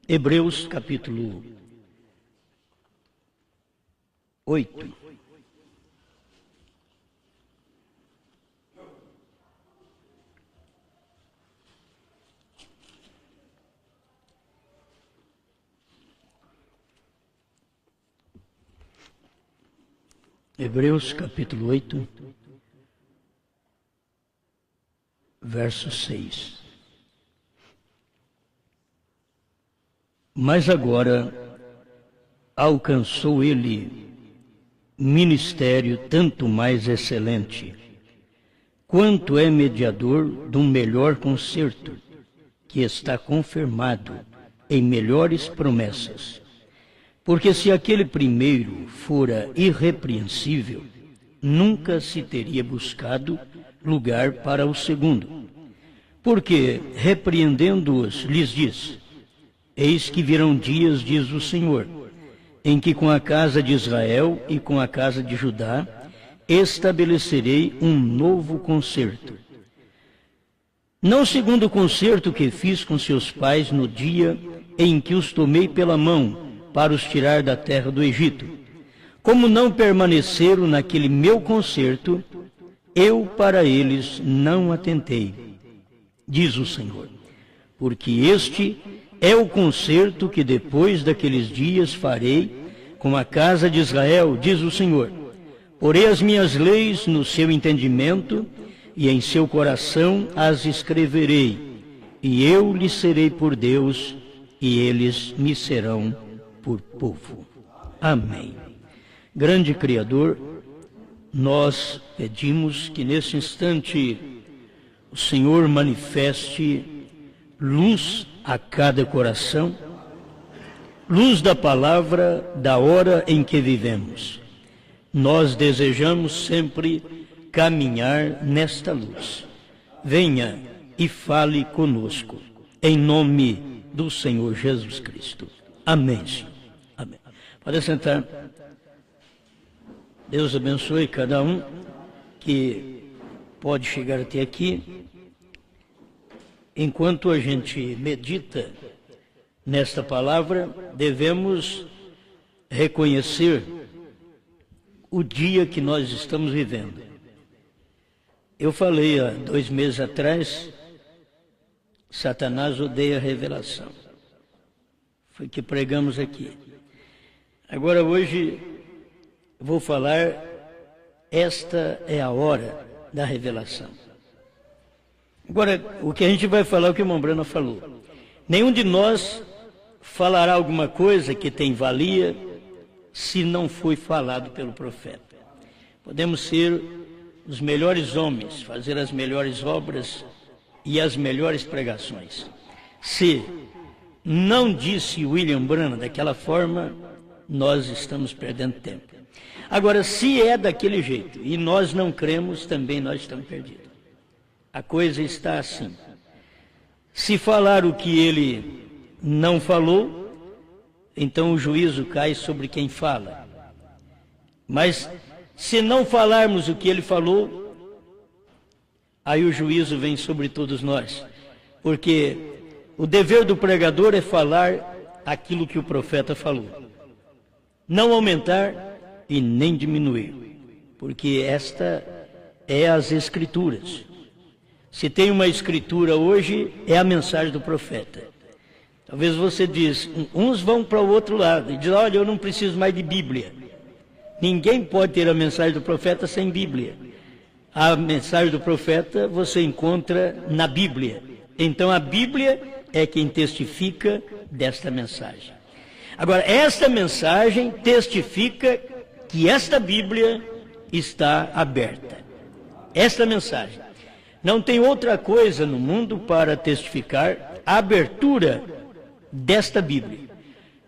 Hebreus capítulo 8. Hebreus capítulo 8, verso 6. Mas agora alcançou ele ministério tanto mais excelente, quanto é mediador de um melhor concerto, que está confirmado em melhores promessas. Porque se aquele primeiro fora irrepreensível, nunca se teria buscado lugar para o segundo. Porque, repreendendo-os, lhes diz: eis que virão dias, diz o Senhor, em que com a casa de Israel e com a casa de Judá estabelecerei um novo concerto. Não segundo o concerto que fiz com seus pais no dia em que os tomei pela mão para os tirar da terra do Egito. Como não permaneceram naquele meu concerto, eu para eles não atentei, diz o Senhor. Porque este é o concerto que depois daqueles dias farei com a casa de Israel, diz o Senhor. Porei as minhas leis no seu entendimento e em seu coração as escreverei, e eu lhes serei por Deus, e eles me serão por povo. Amém. Grande Criador, nós pedimos que nesse instante o Senhor manifeste luz a cada coração, luz da palavra da hora em que vivemos. Nós desejamos sempre caminhar nesta luz. Venha e fale conosco, em nome do Senhor Jesus Cristo. Amém, Senhor. Amém. Pode sentar. Deus abençoe cada um que pode chegar até aqui. Enquanto a gente medita nesta palavra, devemos reconhecer o dia que nós estamos vivendo. Eu falei há 2 meses atrás, Satanás odeia a revelação. Foi que pregamos aqui. Agora hoje vou falar, esta é a hora da revelação. Agora, o que a gente vai falar é o que o irmão Brana falou. Nenhum de nós falará alguma coisa que tem valia se não foi falado pelo profeta. Podemos ser os melhores homens, fazer as melhores obras e as melhores pregações. Se não disse William Branham daquela forma, nós estamos perdendo tempo. Agora, se é daquele jeito e nós não cremos, também nós estamos perdidos. A coisa está assim. Se falar o que ele não falou, então o juízo cai sobre quem fala. Mas se não falarmos o que ele falou, aí o juízo vem sobre todos nós. Porque o dever do pregador é falar aquilo que o profeta falou. Não aumentar e nem diminuir. Porque esta é as Escrituras. Se tem uma escritura hoje, é a mensagem do profeta. Talvez você diz, uns vão para o outro lado e dizem, olha, eu não preciso mais de Bíblia. Ninguém pode ter a mensagem do profeta sem Bíblia. A mensagem do profeta você encontra na Bíblia. Então a Bíblia é quem testifica desta mensagem. Agora, esta mensagem testifica que esta Bíblia está aberta. Esta mensagem. Não tem outra coisa no mundo para testificar a abertura desta Bíblia.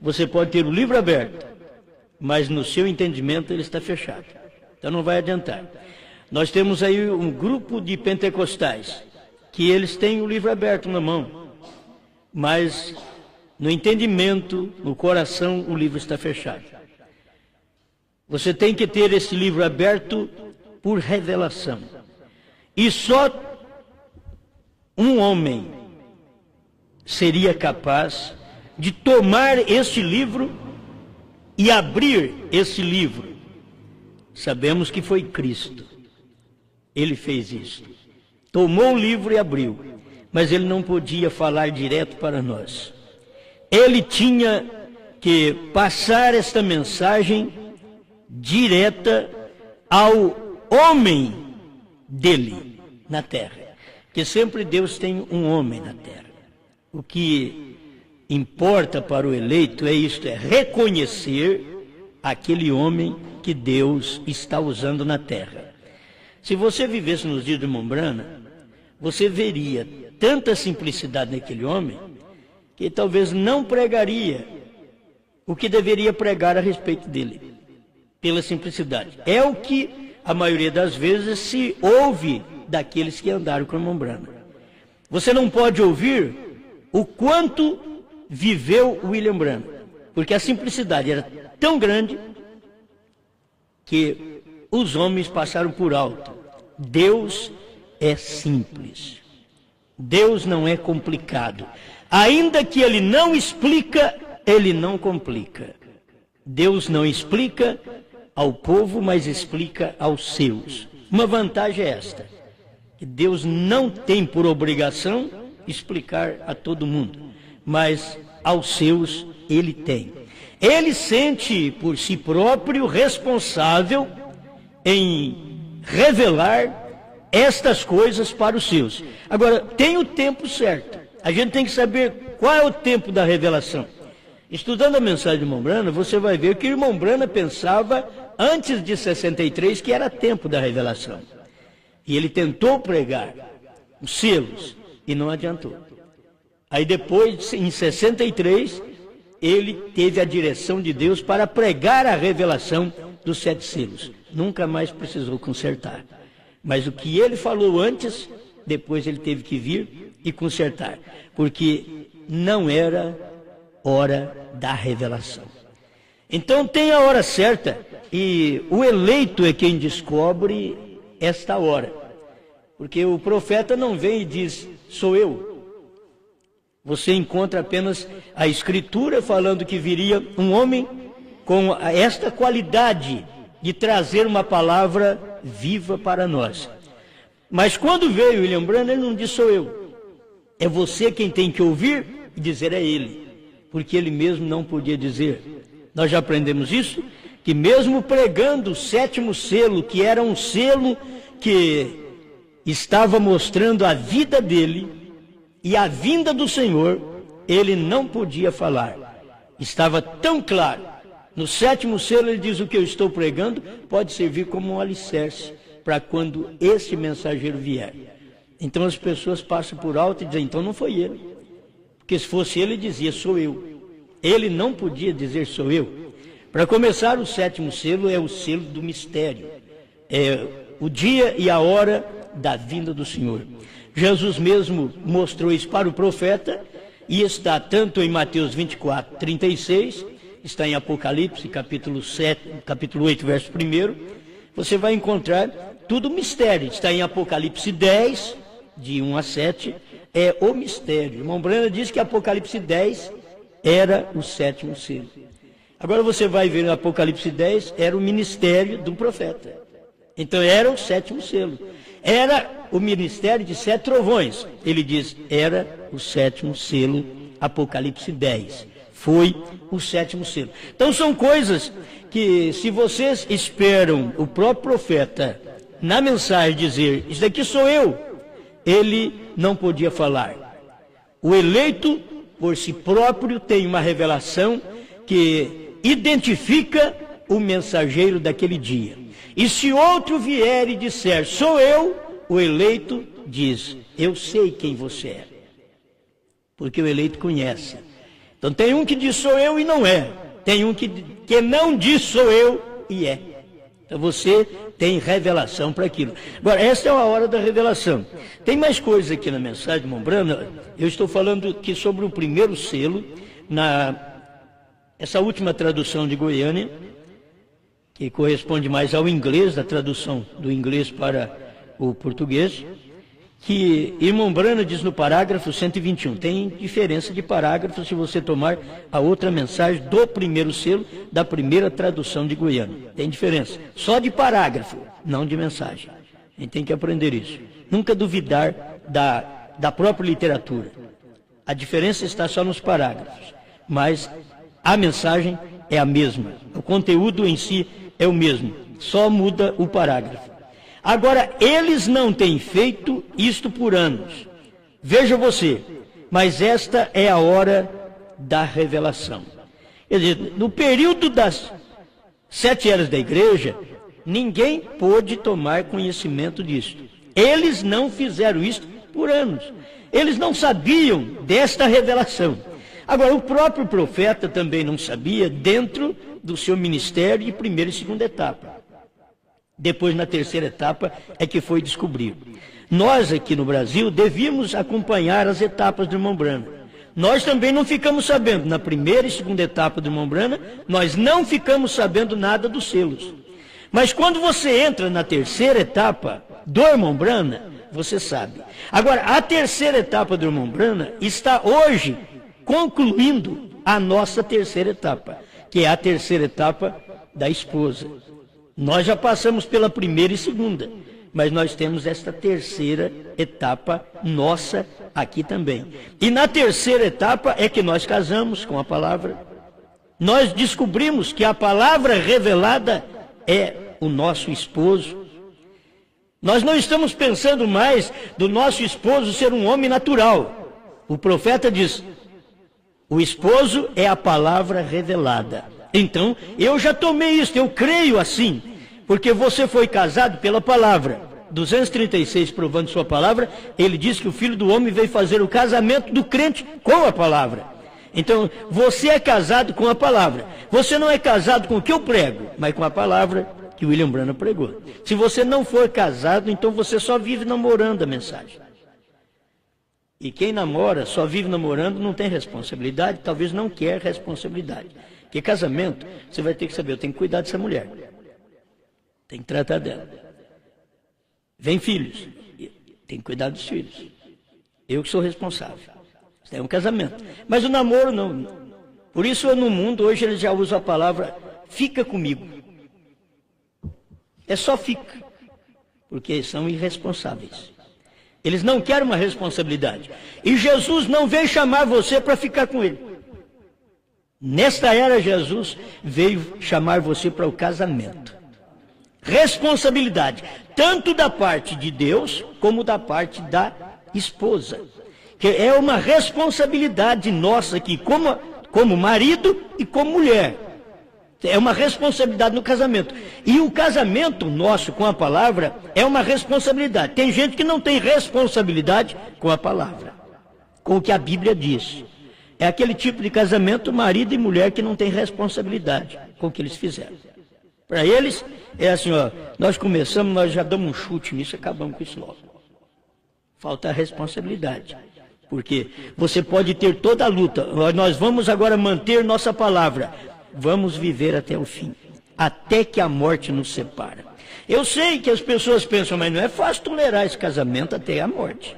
Você pode ter o livro aberto, mas no seu entendimento ele está fechado. Então não vai adiantar. Nós temos aí um grupo de pentecostais, que eles têm o livro aberto na mão, mas no entendimento, no coração, o livro está fechado. Você tem que ter esse livro aberto por revelação. E só um homem seria capaz de tomar este livro e abrir esse livro? Sabemos que foi Cristo. Ele fez isso. Tomou o livro e abriu, mas ele não podia falar direto para nós. Ele tinha que passar esta mensagem direta ao homem dele na terra. Porque sempre Deus tem um homem na terra. O que importa para o eleito é isto, é reconhecer aquele homem que Deus está usando na terra. Se você vivesse nos dias de Mombrana, você veria tanta simplicidade naquele homem, que talvez não pregaria o que deveria pregar a respeito dele, pela simplicidade. É o que a maioria das vezes se ouve daqueles que andaram com a Mombrana. Você não pode ouvir o quanto viveu William Branham, porque a simplicidade era tão grande que os homens passaram por alto. Deus é simples. Deus não é complicado. Ainda que ele não explica, ele não complica. Deus não explica ao povo, mas explica aos seus. Uma vantagem é esta, que Deus não tem por obrigação explicar a todo mundo, mas aos seus ele tem. Ele sente por si próprio responsável em revelar estas coisas para os seus. Agora, tem o tempo certo. A gente tem que saber qual é o tempo da revelação. Estudando a mensagem de Mombrana, você vai ver que o irmão Branham pensava, antes de 63, que era tempo da revelação. E ele tentou pregar os selos e não adiantou. Aí depois, em 63, ele teve a direção de Deus para pregar a revelação dos 7 selos. Nunca mais precisou consertar. Mas o que ele falou antes, depois ele teve que vir e consertar. Porque não era hora da revelação. Então tem a hora certa e o eleito é quem descobre esta hora. Porque o profeta não vem e diz, sou eu. Você encontra apenas a Escritura falando que viria um homem com esta qualidade de trazer uma palavra viva para nós. Mas quando veio William Branham, ele não disse sou eu. É você quem tem que ouvir e dizer é ele. Porque ele mesmo não podia dizer. Nós já aprendemos isso, que mesmo pregando o 7º selo, que era um selo que estava mostrando a vida dele e a vinda do Senhor, ele não podia falar. Estava tão claro. No 7º selo ele diz, o que eu estou pregando pode servir como um alicerce para quando este mensageiro vier. Então as pessoas passam por alto e dizem, então não foi ele. Porque se fosse ele, dizia, sou eu. Ele não podia dizer, sou eu. Para começar, o 7º selo é o selo do mistério. É o dia e a hora da vinda do Senhor. Jesus mesmo mostrou isso para o profeta e está tanto em Mateus 24, 36, está em Apocalipse, capítulo 8, verso 1. Você vai encontrar tudo mistério. Está em Apocalipse 10, de 1 a 7, é o mistério. Irmão Branham diz que Apocalipse 10 era o 7º selo. Agora você vai ver no Apocalipse 10, era o ministério do profeta. Então era o 7º selo. Era o ministério de 7 trovões. Ele diz, era o 7º selo, Apocalipse 10. Foi o 7º selo. Então são coisas que, se vocês esperam o próprio profeta, na mensagem, dizer, isso daqui sou eu, ele não podia falar. O eleito, por si próprio, tem uma revelação que identifica o mensageiro daquele dia. E se outro vier e disser, sou eu, o eleito diz, eu sei quem você é. Porque o eleito conhece. Então tem um que diz, sou eu e não é. Tem um que não diz, sou eu e é. Então você tem revelação para aquilo. Agora, esta é a hora da revelação. Tem mais coisa aqui na mensagem de Mombrana. Eu estou falando aqui sobre o 1º selo, essa última tradução de Goiânia, que corresponde mais ao inglês, da tradução do inglês para o português. que irmão Brana diz no parágrafo 121. Tem diferença de parágrafo se você tomar a outra mensagem do primeiro selo, da primeira tradução de Goiânia. Tem diferença. Só de parágrafo, não de mensagem. A gente tem que aprender isso. Nunca duvidar da própria literatura. A diferença está só nos parágrafos. Mas a mensagem é a mesma. O conteúdo em si é o mesmo. Só muda o parágrafo. Agora, eles não têm feito isto por anos. Veja você, mas esta é a hora da revelação. Quer dizer, no período das 7 eras da igreja, ninguém pôde tomar conhecimento disto. Eles não fizeram isto por anos. Eles não sabiam desta revelação. Agora, o próprio profeta também não sabia dentro do seu ministério de primeira e segunda etapa. Depois, na terceira etapa, é que foi descobrido. Nós, aqui no Brasil, devíamos acompanhar as etapas do irmão Brana. Nós também não ficamos sabendo. Na primeira e segunda etapa do irmão Brana, nós não ficamos sabendo nada dos selos. Mas quando você entra na terceira etapa do irmão Brana, você sabe. Agora, a terceira etapa do irmão Brana está hoje concluindo a nossa terceira etapa, que é a terceira etapa da esposa. Nós já passamos pela primeira e segunda, mas nós temos esta terceira etapa nossa aqui também. E na terceira etapa é que nós casamos com a palavra. Nós descobrimos que a palavra revelada é o nosso esposo. Nós não estamos pensando mais do nosso esposo ser um homem natural. O profeta diz, o esposo é a palavra revelada. Então, eu já tomei isso, eu creio assim, porque você foi casado pela palavra. 236, provando sua palavra, ele diz que o Filho do Homem veio fazer o casamento do crente com a palavra. Então, você é casado com a palavra. Você não é casado com o que eu prego, mas com a palavra que William Branham pregou. Se você não for casado, então você só vive namorando a mensagem. E quem namora, só vive namorando, não tem responsabilidade, talvez não quer responsabilidade. Porque casamento, você vai ter que saber, eu tenho que cuidar dessa mulher. Tem que tratar dela. Vem filhos, tem que cuidar dos filhos. Eu que sou responsável. Isso é um casamento. Mas o namoro não. Por isso no mundo hoje eles já usam a palavra fica comigo. É só fica. Porque são irresponsáveis. Eles não querem uma responsabilidade. E Jesus não veio chamar você para ficar com ele. Nesta era, Jesus veio chamar você para o casamento. Responsabilidade, tanto da parte de Deus, como da parte da esposa. Que é uma responsabilidade nossa aqui, como marido e como mulher. É uma responsabilidade no casamento. E o casamento nosso com a palavra é uma responsabilidade. Tem gente que não tem responsabilidade com a palavra, com o que a Bíblia diz. É aquele tipo de casamento, marido e mulher, que não tem responsabilidade com o que eles fizeram. Para eles, é assim, ó, nós começamos, nós já damos um chute nisso e acabamos com isso logo. Falta a responsabilidade. Porque você pode ter toda a luta. Nós vamos agora manter nossa palavra. Vamos viver até o fim. Até que a morte nos separa. Eu sei que as pessoas pensam, mas não é fácil tolerar esse casamento até a morte.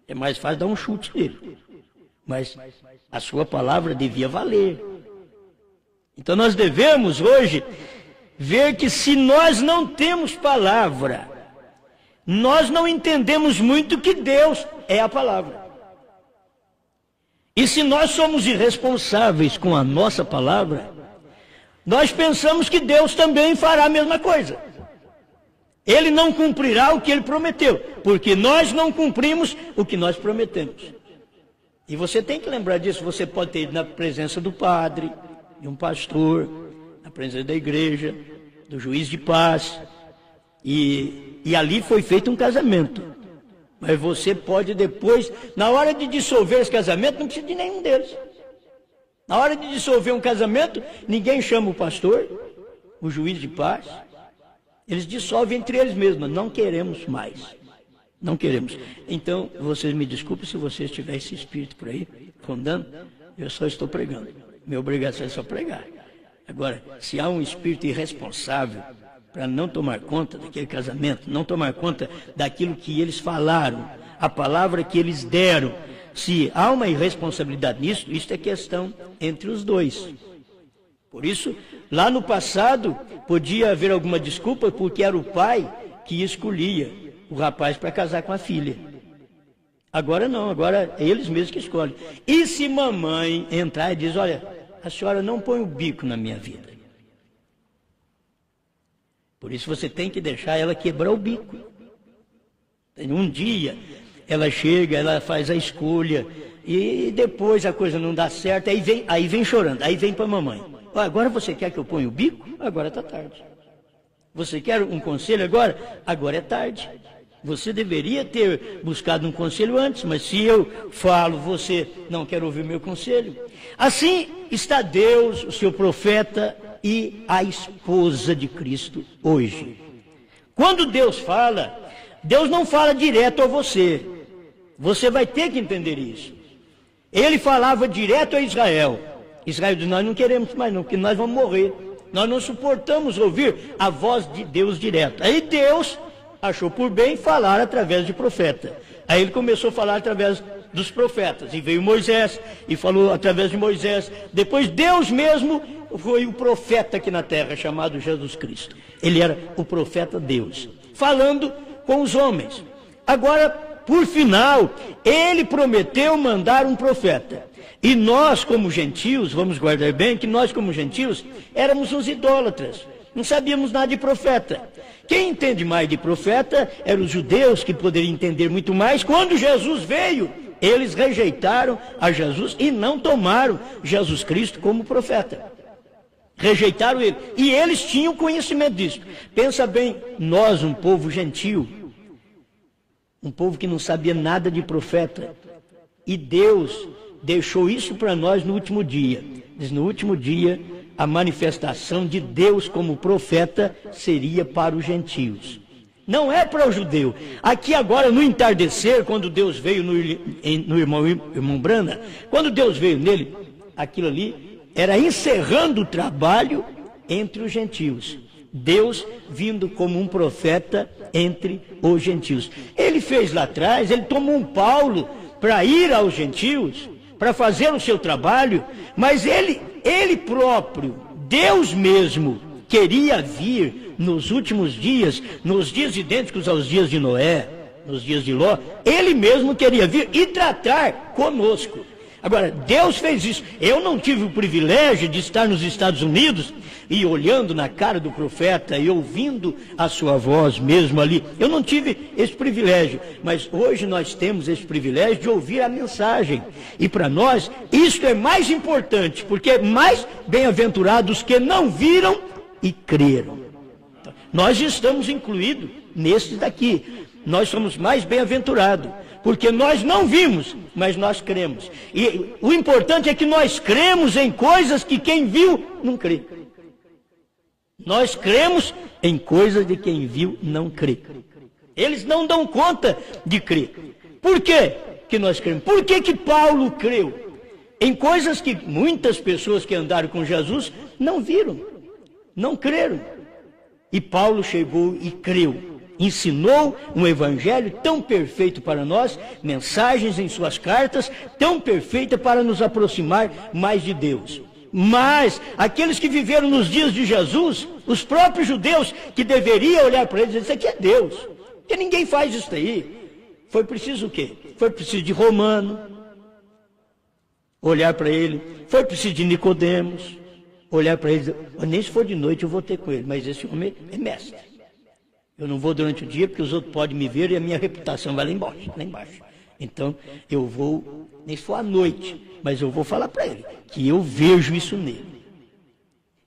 É mais fácil dar um chute nele. Mas a sua palavra devia valer. Então nós devemos hoje ver que se nós não temos palavra, nós não entendemos muito que Deus é a palavra. E se nós somos irresponsáveis com a nossa palavra, nós pensamos que Deus também fará a mesma coisa. Ele não cumprirá o que ele prometeu, porque nós não cumprimos o que nós prometemos. E você tem que lembrar disso. Você pode ter ido na presença do padre, de um pastor, na presença da igreja, do juiz de paz, e ali foi feito um casamento. Mas você pode depois, na hora de dissolver esse casamento, não precisa de nenhum deles. Na hora de dissolver um casamento, ninguém chama o pastor, o juiz de paz. Eles dissolvem entre eles mesmos. Não queremos mais. Não queremos. Então, vocês me desculpem se vocês tiverem esse espírito por aí, rondando, eu só estou pregando. Minha obrigação é só pregar. Agora, se há um espírito irresponsável para não tomar conta daquele casamento, não tomar conta daquilo que eles falaram a palavra que eles deram. Se há uma irresponsabilidade nisso, isso é questão entre os dois. Por isso, lá no passado, podia haver alguma desculpa, porque era o pai que escolhia o rapaz para casar com a filha. Agora não, agora é eles mesmos que escolhem. E se mamãe entrar e diz, olha, a senhora não põe o bico na minha vida. Por isso você tem que deixar ela quebrar o bico. Um dia ela chega, ela faz a escolha, e depois a coisa não dá certo, aí vem chorando, aí vem para a mamãe. Agora você quer que eu ponha o bico? Agora está tarde. Você quer um conselho agora? Agora é tarde. Você deveria ter buscado um conselho antes, mas se eu falo, você não quer ouvir meu conselho. Assim está Deus, o seu profeta e a esposa de Cristo hoje. Quando Deus fala, Deus não fala direto a você. Você vai ter que entender isso. Ele falava direto a Israel. Israel diz, nós não queremos mais não, porque nós vamos morrer. Nós não suportamos ouvir a voz de Deus direto. Aí Deus achou por bem falar através de profeta. Aí ele começou a falar através dos profetas. E veio Moisés e falou através de Moisés. Depois Deus mesmo foi o profeta aqui na terra, chamado Jesus Cristo. Ele era o profeta Deus, falando com os homens. Agora, por final, ele prometeu mandar um profeta. E nós, como gentios, vamos guardar bem que nós, como gentios, éramos uns idólatras. Não sabíamos nada de profeta. Quem entende mais de profeta eram os judeus, que poderiam entender muito mais. Quando Jesus veio, eles rejeitaram a Jesus e não tomaram Jesus Cristo como profeta. Rejeitaram ele. E eles tinham conhecimento disso. Pensa bem, nós, um povo gentil, um povo que não sabia nada de profeta, e Deus deixou isso para nós no último dia. Diz, no último dia, a manifestação de Deus como profeta seria para os gentios. Não é para o judeu. Aqui agora, no entardecer, quando Deus veio no irmão Brana, quando Deus veio nele, aquilo ali era encerrando o trabalho entre os gentios. Deus vindo como um profeta entre os gentios. Ele fez lá atrás, ele tomou um Paulo para ir aos gentios, para fazer o seu trabalho, mas ele próprio, Deus mesmo, queria vir nos últimos dias, nos dias idênticos aos dias de Noé, nos dias de Ló, ele mesmo queria vir e tratar conosco. Agora, Deus fez isso. Eu não tive o privilégio de estar nos Estados Unidos e olhando na cara do profeta e ouvindo a sua voz mesmo ali. Eu não tive esse privilégio, mas hoje nós temos esse privilégio de ouvir a mensagem. E para nós, isso é mais importante, porque mais bem-aventurados que não viram e creram. Então, nós estamos incluídos nesses daqui. Nós somos mais bem-aventurados, porque nós não vimos, mas nós cremos. E o importante é que nós cremos em coisas que quem viu não crê. Nós cremos em coisas de quem viu não crê. Eles não dão conta de crer. Por quê que nós cremos? Por que Paulo creu? Em coisas que muitas pessoas que andaram com Jesus não viram, não creram. E Paulo chegou e creu. Ensinou um evangelho tão perfeito para nós, mensagens em suas cartas, tão perfeita para nos aproximar mais de Deus. Mas aqueles que viveram nos dias de Jesus, os próprios judeus, que deveriam olhar para eles e dizer, isso aqui é Deus, porque ninguém faz isso aí. Foi preciso o quê? Foi preciso de Romano, olhar para ele, foi preciso de Nicodemos, olhar para ele e dizer, nem se for de noite eu vou ter com ele, mas esse homem é mestre. Eu não vou durante o dia, porque os outros podem me ver e a minha reputação vai lá embaixo. Então, eu vou, nem se for à noite, mas eu vou falar para ele, que eu vejo isso nele.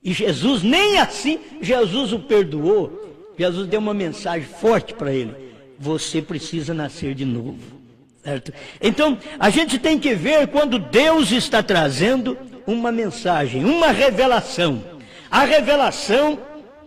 E Jesus, nem assim, Jesus o perdoou. Jesus deu uma mensagem forte para ele. Você precisa nascer de novo. Certo? Então, a gente tem que ver quando Deus está trazendo uma mensagem, uma revelação. A revelação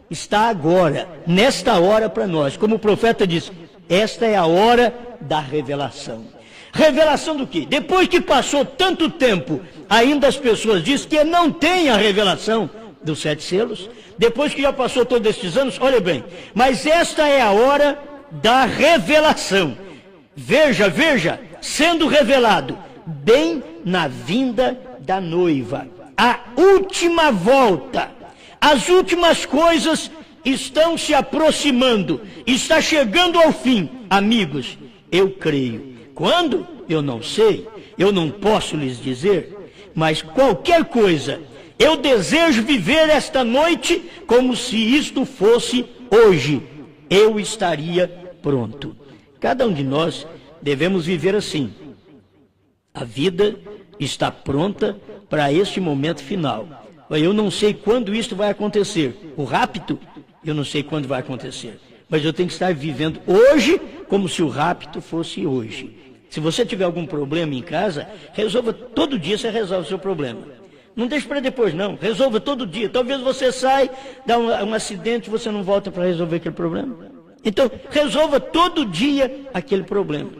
está agora, nesta hora para nós. Como o profeta diz, esta é a hora da revelação. Revelação do quê? Depois que passou tanto tempo, ainda as pessoas dizem que não tem a revelação dos 7 selos. Depois que já passou todos estes anos, olha bem, mas esta é a hora da revelação. veja, sendo revelado, bem na vinda da noiva. A última volta, as últimas coisas estão se aproximando, está chegando ao fim. Amigos, eu creio. Quando? Eu não sei, eu não posso lhes dizer, mas qualquer coisa, eu desejo viver esta noite como se isto fosse hoje. Eu estaria pronto. Cada um de nós devemos viver assim. A vida está pronta para este momento final. Eu não sei quando isto vai acontecer. O rapto, eu não sei quando vai acontecer. Mas eu tenho que estar vivendo hoje como se o rapto fosse hoje. Se você tiver algum problema em casa, resolva todo dia, você resolve o seu problema. Não deixe para depois, não. Resolva todo dia. Talvez você saia, dá um acidente e você não volta para resolver aquele problema. Então, resolva todo dia aquele problema.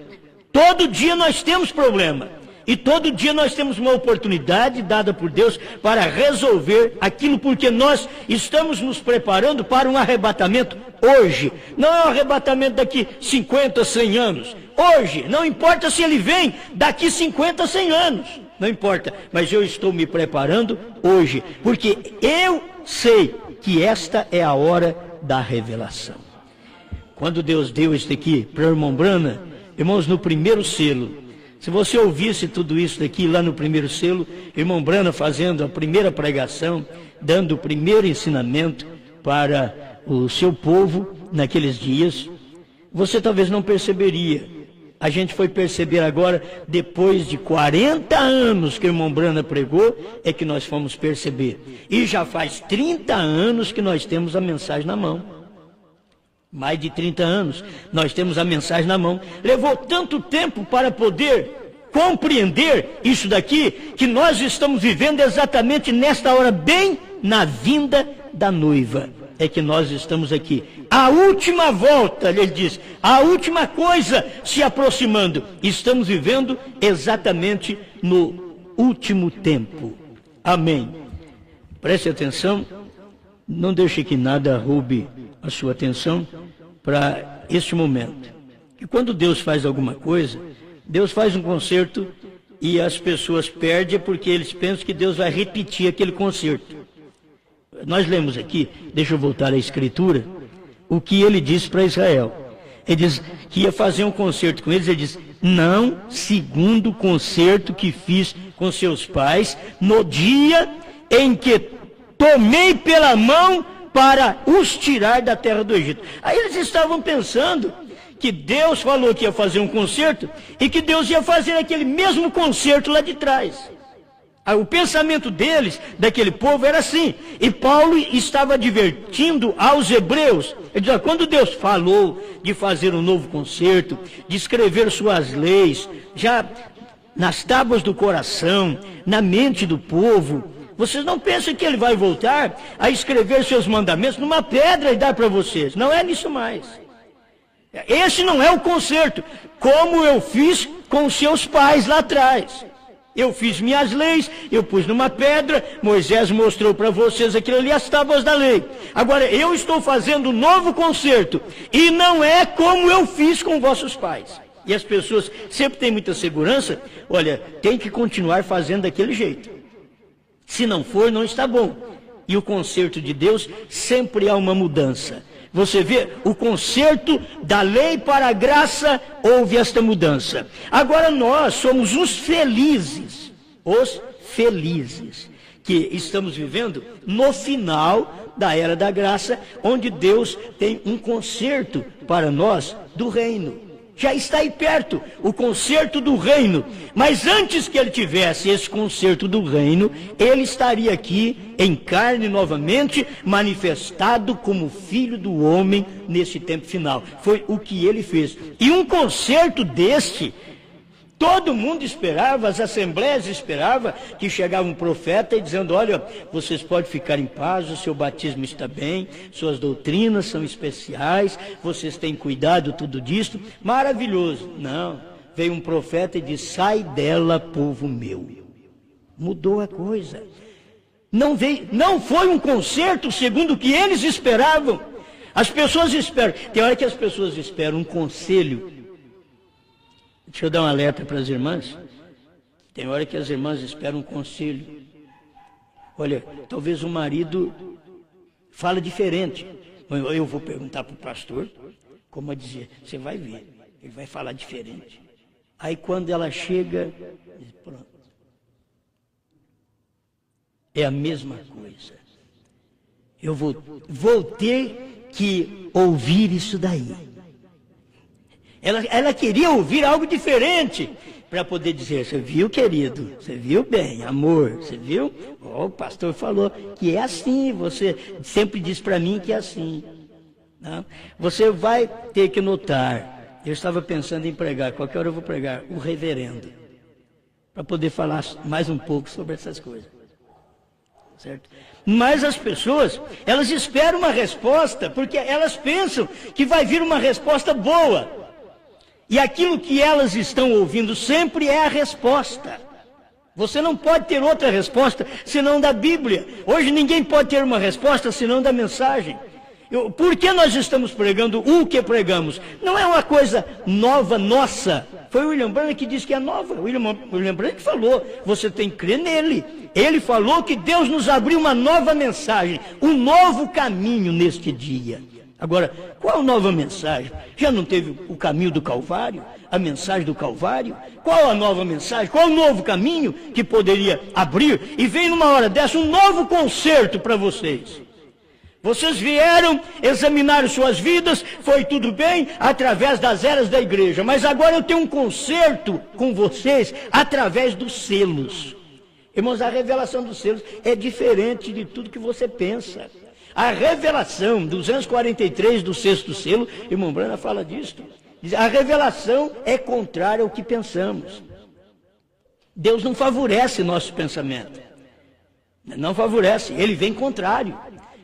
Todo dia nós temos problema. E todo dia nós temos uma oportunidade dada por Deus para resolver aquilo, porque nós estamos nos preparando para um arrebatamento hoje. Não é um arrebatamento daqui 50, 100 anos. Hoje, não importa se ele vem daqui 50, 100 anos. Não importa, mas eu estou me preparando hoje, porque eu sei que esta é a hora da revelação. Quando Deus deu isso aqui para o irmão Brana, irmãos, no primeiro selo, se você ouvisse tudo isso daqui lá no primeiro selo, irmão Brana fazendo a primeira pregação, dando o primeiro ensinamento para o seu povo naqueles dias, você talvez não perceberia. A gente foi perceber agora, depois de 40 anos que o irmão Brana pregou, é que nós fomos perceber. E já faz 30 anos que nós temos a mensagem na mão. Mais de 30 anos, nós temos a mensagem na mão. Levou tanto tempo para poder compreender isso daqui, que nós estamos vivendo exatamente nesta hora, bem na vinda da noiva. É que nós estamos aqui. A última volta, ele diz, a última coisa se aproximando. Estamos vivendo exatamente no último tempo. Amém. Preste atenção, não deixe que nada roube a sua atenção para este momento. E quando Deus faz alguma coisa, Deus faz um concerto e as pessoas perdem porque eles pensam que Deus vai repetir aquele concerto. Nós lemos aqui, deixa eu voltar à Escritura, o que ele disse para Israel. Ele diz que ia fazer um concerto com eles, ele diz, não segundo o concerto que fiz com seus pais, no dia em que tomei pela mão para os tirar da terra do Egito. Aí eles estavam pensando que Deus falou que ia fazer um concerto e que Deus ia fazer aquele mesmo concerto lá de trás. O pensamento deles, daquele povo, era assim. E Paulo estava advertindo aos hebreus. Ele diz, quando Deus falou de fazer um novo concerto, de escrever suas leis, já nas tábuas do coração, na mente do povo, vocês não pensam que ele vai voltar a escrever seus mandamentos numa pedra e dar para vocês. Não é nisso mais. Esse não é o concerto, como eu fiz com seus pais lá atrás. Eu fiz minhas leis, eu pus numa pedra, Moisés mostrou para vocês aquilo ali, as tábuas da lei. Agora, eu estou fazendo um novo concerto, e não é como eu fiz com vossos pais. E as pessoas sempre têm muita segurança, olha, tem que continuar fazendo daquele jeito. Se não for, não está bom. E o concerto de Deus, sempre há uma mudança. Você vê, o concerto da lei para a graça, houve esta mudança. Agora nós somos os felizes, que estamos vivendo no final da era da graça, onde Deus tem um concerto para nós do reino. Já está aí perto, o concerto do reino. Mas antes que ele tivesse esse concerto do reino, ele estaria aqui em carne novamente, manifestado como filho do homem nesse tempo final. Foi o que ele fez. E um concerto deste, todo mundo esperava, as assembleias esperavam que chegava um profeta e dizendo, olha, vocês podem ficar em paz, o seu batismo está bem, suas doutrinas são especiais, vocês têm cuidado tudo disso, maravilhoso. Não, veio um profeta e disse, sai dela, povo meu. Mudou a coisa. Não foi um concerto segundo o que eles esperavam. As pessoas esperam, tem hora que as pessoas esperam um conselho Deixa eu dar um alerta para as irmãs. Tem hora que as irmãs esperam um conselho. Olha, talvez o marido fala diferente. Eu vou perguntar para o pastor, como a dizer, você vai ver, ele vai falar diferente. Aí quando ela chega, diz, pronto. É a mesma coisa. Eu vou ter que ouvir isso daí. Ela queria ouvir algo diferente para poder dizer, você viu, querido? Você viu bem, amor? Você viu? O pastor falou que é assim, você sempre diz para mim que é assim. Não? Você vai ter que notar, eu estava pensando em pregar, qualquer hora eu vou pregar, o reverendo, para poder falar mais um pouco sobre essas coisas. Certo? Mas as pessoas, elas esperam uma resposta, porque elas pensam que vai vir uma resposta boa. E aquilo que elas estão ouvindo sempre é a resposta. Você não pode ter outra resposta senão da Bíblia. Hoje ninguém pode ter uma resposta senão da mensagem. Por que nós estamos pregando o que pregamos? Não é uma coisa nova, nossa. Foi o William Branham que disse que é nova. O William Branham que falou, você tem que crer nele. Ele falou que Deus nos abriu uma nova mensagem, um novo caminho neste dia. Agora, qual nova mensagem? Já não teve o caminho do Calvário? A mensagem do Calvário? Qual a nova mensagem? Qual o novo caminho que poderia abrir? E vem numa hora dessa um novo concerto para vocês. Vocês vieram, examinaram suas vidas, foi tudo bem através das eras da igreja. Mas agora eu tenho um concerto com vocês através dos selos. Irmãos, a revelação dos selos é diferente de tudo que você pensa. A revelação, 243 do sexto selo, irmão Brana fala disso. A revelação é contrária ao que pensamos. Deus não favorece nosso pensamento. Não favorece, ele vem contrário.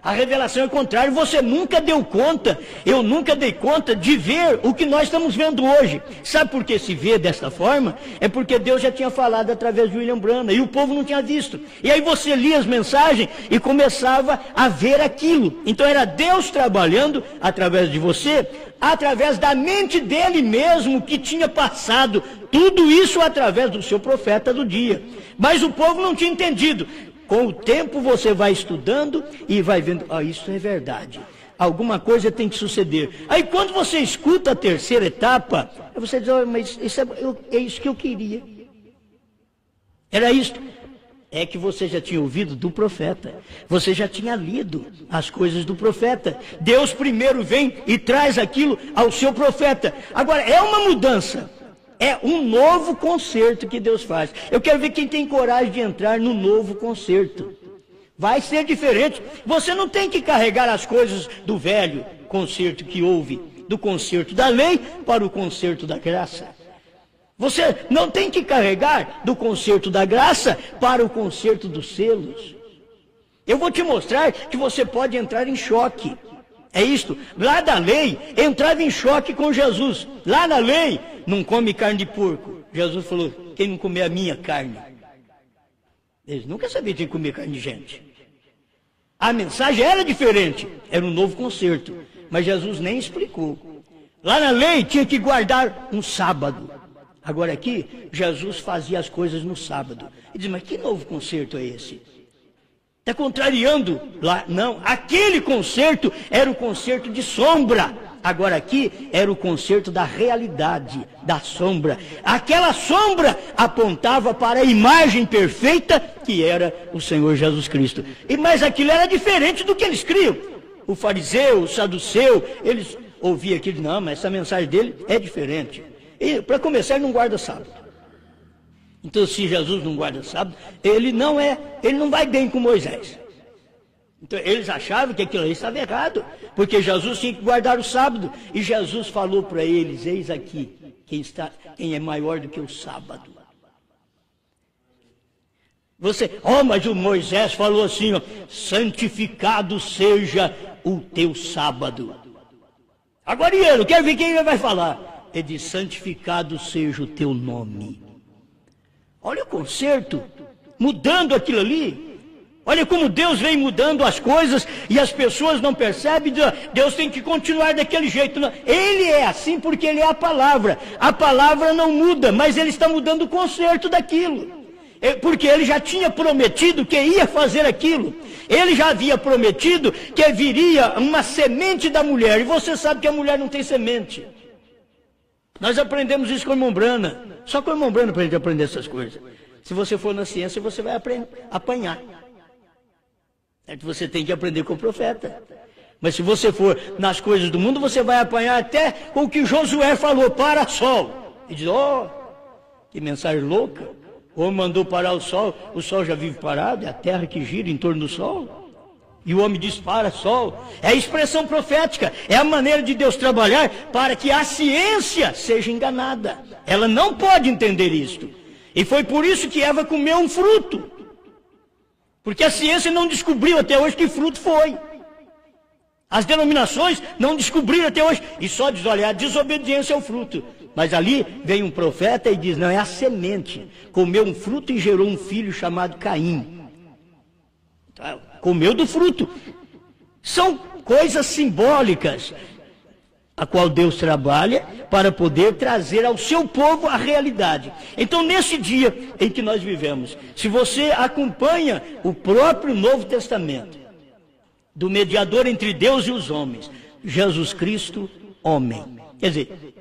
A revelação é contrária, você nunca deu conta, eu nunca dei conta de ver o que nós estamos vendo hoje. Sabe por que se vê desta forma? É porque Deus já tinha falado através de William Branham e o povo não tinha visto. E aí você lia as mensagens e começava a ver aquilo. Então era Deus trabalhando através de você, através da mente dele mesmo que tinha passado tudo isso através do seu profeta do dia. Mas o povo não tinha entendido. Com o tempo você vai estudando e vai vendo, isso é verdade. Alguma coisa tem que suceder. Aí quando você escuta a terceira etapa, você diz, mas é isso que eu queria. Era isso. É que você já tinha ouvido do profeta. Você já tinha lido as coisas do profeta. Deus primeiro vem e traz aquilo ao seu profeta. Agora, é uma mudança. É um novo concerto que Deus faz. Eu quero ver quem tem coragem de entrar no novo concerto. Vai ser diferente. Você não tem que carregar as coisas do velho concerto que houve, do concerto da lei para o concerto da graça. Você não tem que carregar do concerto da graça para o concerto dos selos. Eu vou te mostrar que você pode entrar em choque. É isto, lá da lei, entrava em choque com Jesus. Lá na lei, não come carne de porco. Jesus falou, quem não comer a minha carne? Eles nunca sabiam que comer carne de gente. A mensagem era diferente, era um novo concerto. Mas Jesus nem explicou. Lá na lei, tinha que guardar um sábado. Agora aqui, Jesus fazia as coisas no sábado. E diz, mas que novo concerto é esse? Está contrariando lá? Não, aquele concerto era o concerto de sombra. Agora aqui era o concerto da realidade, da sombra. Aquela sombra apontava para a imagem perfeita que era o Senhor Jesus Cristo. Mas aquilo era diferente do que eles criam. O fariseu, o saduceu, eles ouviam aquilo, não, mas essa mensagem dele é diferente. E para começar, ele não guarda sábado. Então, se Jesus não guarda sábado, ele não vai bem com Moisés. Então, eles achavam que aquilo aí estava errado, porque Jesus tinha que guardar o sábado. E Jesus falou para eles, eis aqui, quem é maior do que o sábado. Mas o Moisés falou assim, santificado seja o teu sábado. Agora eu quero ver quem ele vai falar. Ele diz, santificado seja o teu nome. Olha o concerto, mudando aquilo ali. Olha como Deus vem mudando as coisas e as pessoas não percebem. Deus tem que continuar daquele jeito. Não. Ele é assim porque Ele é a palavra. A palavra não muda, mas Ele está mudando o conserto daquilo. Porque Ele já tinha prometido que ia fazer aquilo. Ele já havia prometido que viria uma semente da mulher. E você sabe que a mulher não tem semente. Nós aprendemos isso com o irmão Brana. Só com o irmão Brana para a gente aprender essas coisas. Se você for na ciência, você vai apanhar. Você tem que aprender com o profeta. Mas se você for nas coisas do mundo, você vai apanhar até com o que Josué falou: para sol. E diz: que mensagem louca. O homem mandou parar o sol já vive parado, é a terra que gira em torno do sol. E o homem diz: para sol. É a expressão profética, é a maneira de Deus trabalhar para que a ciência seja enganada. Ela não pode entender isto. E foi por isso que Eva comeu um fruto. Porque a ciência não descobriu até hoje que fruto foi. As denominações não descobriram até hoje. E só diz: olha, a desobediência é o fruto. Mas ali vem um profeta e diz: não, é a semente. Comeu um fruto e gerou um filho chamado Caim. Comeu do fruto. São coisas simbólicas, a qual Deus trabalha para poder trazer ao seu povo a realidade. Então, nesse dia em que nós vivemos, se você acompanha o próprio Novo Testamento, do mediador entre Deus e os homens, Jesus Cristo, homem. Quer dizer,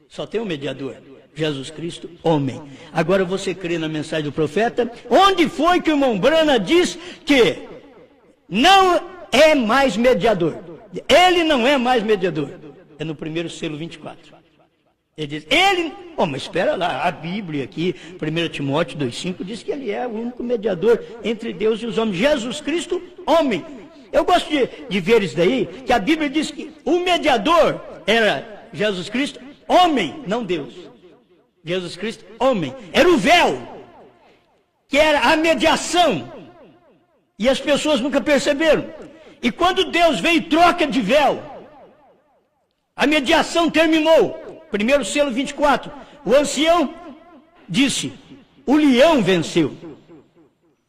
só tem um mediador, Jesus Cristo, homem. Agora você crê na mensagem do profeta? Onde foi que o irmão Brana diz que não é mais mediador? Ele não é mais mediador. É no primeiro selo 24. Ele diz: mas espera lá, a Bíblia aqui, 1 Timóteo 2,5, diz que ele é o único mediador entre Deus e os homens. Jesus Cristo, homem. Eu gosto de ver isso daí, que a Bíblia diz que o mediador era Jesus Cristo, homem, não Deus. Jesus Cristo, homem. Era o véu, que era a mediação. E as pessoas nunca perceberam. E quando Deus veio e troca de véu, a mediação terminou. Primeiro selo 24. O ancião disse: o leão venceu.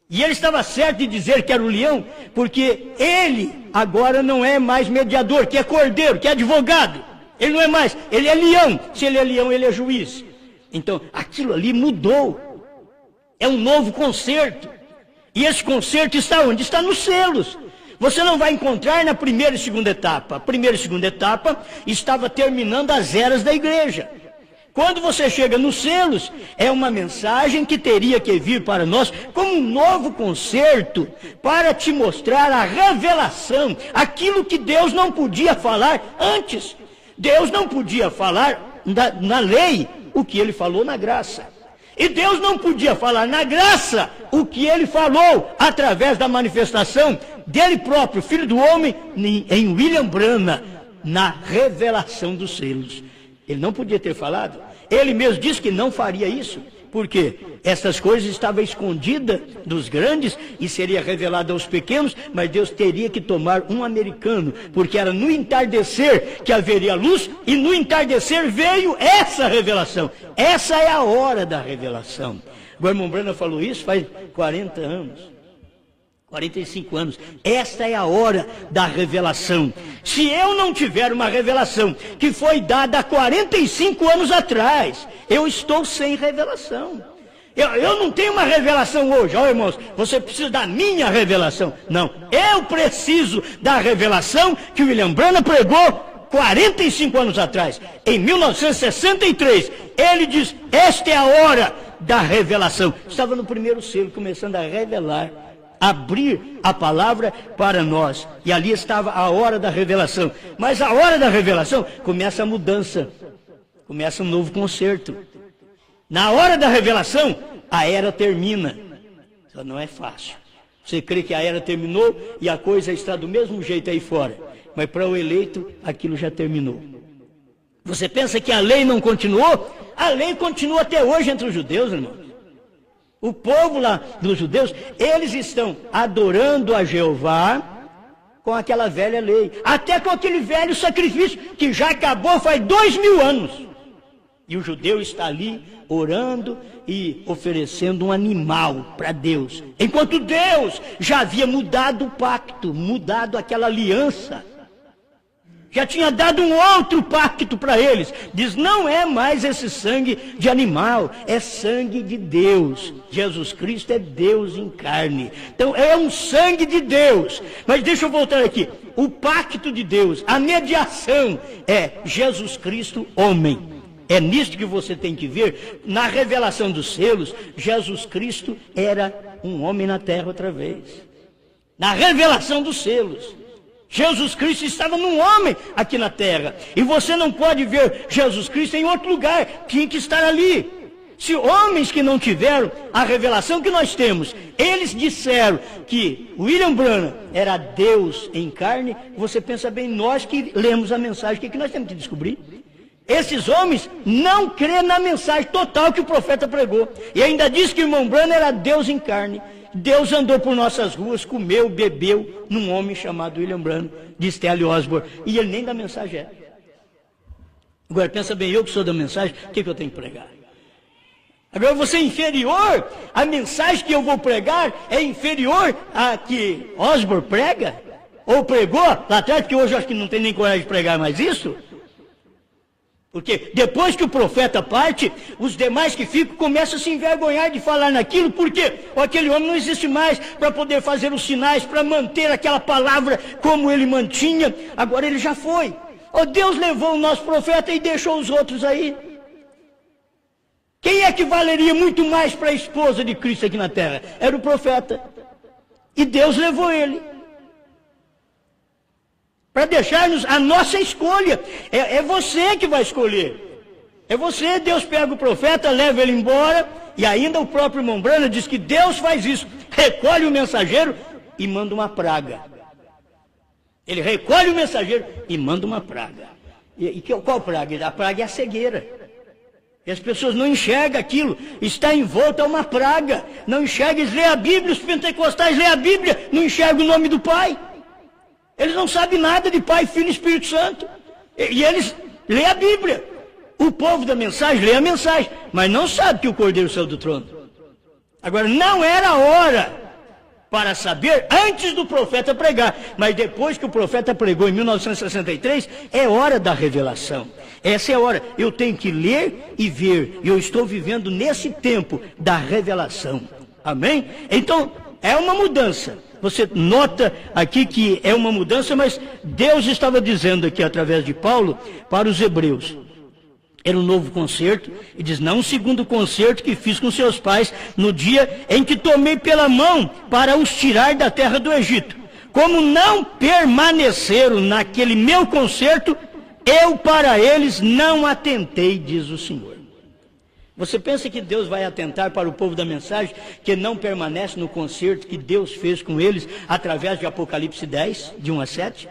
E ele estava certo de dizer que era o leão, porque ele agora não é mais mediador, que é cordeiro, que é advogado. Ele não é mais, ele é leão. Se ele é leão, ele é juiz. Então, aquilo ali mudou. É um novo concerto. E esse concerto está onde? Está nos selos. Você não vai encontrar na primeira e segunda etapa. A primeira e segunda etapa estava terminando as eras da igreja. Quando você chega nos selos, é uma mensagem que teria que vir para nós como um novo concerto, para te mostrar a revelação, aquilo que Deus não podia falar antes. Deus não podia falar na lei o que Ele falou na graça. E Deus não podia falar na graça o que Ele falou através da manifestação dele próprio, Filho do Homem, em William Branham, na revelação dos selos. Ele não podia ter falado. Ele mesmo disse que não faria isso. Porque essas coisas estavam escondidas dos grandes e seria revelada aos pequenos, mas Deus teria que tomar um americano, porque era no entardecer que haveria luz, e no entardecer veio essa revelação. Essa é a hora da revelação. O irmão Branham falou isso faz 40 anos. 45 anos. Esta é a hora da revelação. Se eu não tiver uma revelação que foi dada há 45 anos atrás, eu estou sem revelação. Eu não tenho uma revelação hoje. Ó, irmãos, você precisa da minha revelação. Não, eu preciso da revelação que William Branham pregou 45 anos atrás. Em 1963, ele diz: esta é a hora da revelação. Estava no primeiro selo, começando a revelar, abrir a palavra para nós. E ali estava a hora da revelação. Mas a hora da revelação começa a mudança. Começa um novo concerto. Na hora da revelação, a era termina. Só não é fácil. Você crê que a era terminou e a coisa está do mesmo jeito aí fora. Mas para o eleito, aquilo já terminou. Você pensa que a lei não continuou? A lei continua até hoje entre os judeus, irmãos. O povo lá dos judeus, eles estão adorando a Jeová com aquela velha lei. Até com aquele velho sacrifício que já acabou faz 2000 anos. E o judeu está ali orando e oferecendo um animal para Deus. Enquanto Deus já havia mudado o pacto, mudado aquela aliança. Já tinha dado um outro pacto para eles. Diz, não é mais esse sangue de animal, é sangue de Deus. Jesus Cristo é Deus em carne. Então é um sangue de Deus. Mas deixa eu voltar aqui. O pacto de Deus, a mediação é Jesus Cristo homem. É nisto que você tem que ver. Na revelação dos selos, Jesus Cristo era um homem na terra outra vez. Na revelação dos selos, Jesus Cristo estava num homem aqui na terra. E você não pode ver Jesus Cristo em outro lugar. Tinha que estar ali. Se homens que não tiveram a revelação que nós temos, eles disseram que William Branham era Deus em carne, você pensa bem, nós que lemos a mensagem, o que nós temos que descobrir? Esses homens não crêem na mensagem total que o profeta pregou. E ainda diz que o irmão Branham era Deus em carne. Deus andou por nossas ruas, comeu, bebeu num homem chamado William Branham, disse T.L. Osborne. E ele nem da mensagem é. Agora pensa bem, eu que sou da mensagem, o que eu tenho que pregar? Agora você é inferior, a mensagem que eu vou pregar é inferior à que Osborne prega? Ou pregou lá atrás, porque hoje eu acho que não tem nem coragem de pregar mais isso. Porque depois que o profeta parte, os demais que ficam começam a se envergonhar de falar naquilo, porque aquele homem não existe mais para poder fazer os sinais, para manter aquela palavra como ele mantinha, agora ele já foi. Deus levou o nosso profeta e deixou os outros aí. Quem é que valeria muito mais para a esposa de Cristo aqui na terra? Era o profeta. E Deus levou ele. Para deixar-nos a nossa escolha. É você que vai escolher. É você, Deus pega o profeta, leva ele embora, e ainda o próprio irmão Branham diz que Deus faz isso. Recolhe o mensageiro e manda uma praga. Ele recolhe o mensageiro e manda uma praga. E qual praga? A praga é a cegueira. E as pessoas não enxergam aquilo. Está envolto a uma praga. Não enxergam, eles leem a Bíblia, os pentecostais leem a Bíblia, não enxergam o nome do Pai. Eles não sabem nada de Pai, Filho e Espírito Santo. E eles leem a Bíblia. O povo da mensagem lê a mensagem, mas não sabe que o Cordeiro saiu do trono. Agora, não era hora para saber antes do profeta pregar. Mas depois que o profeta pregou em 1963, é hora da revelação. Essa é a hora. Eu tenho que ler e ver. E eu estou vivendo nesse tempo da revelação. Amém? Então, é uma mudança. Você nota aqui que é uma mudança, mas Deus estava dizendo aqui através de Paulo para os hebreus. Era um novo concerto, e diz, não o segundo concerto que fiz com seus pais no dia em que tomei pela mão para os tirar da terra do Egito. Como não permaneceram naquele meu concerto, eu para eles não atentei, diz o Senhor. Você pensa que Deus vai atentar para o povo da mensagem que não permanece no concerto que Deus fez com eles através de Apocalipse 10, de 1 a 7?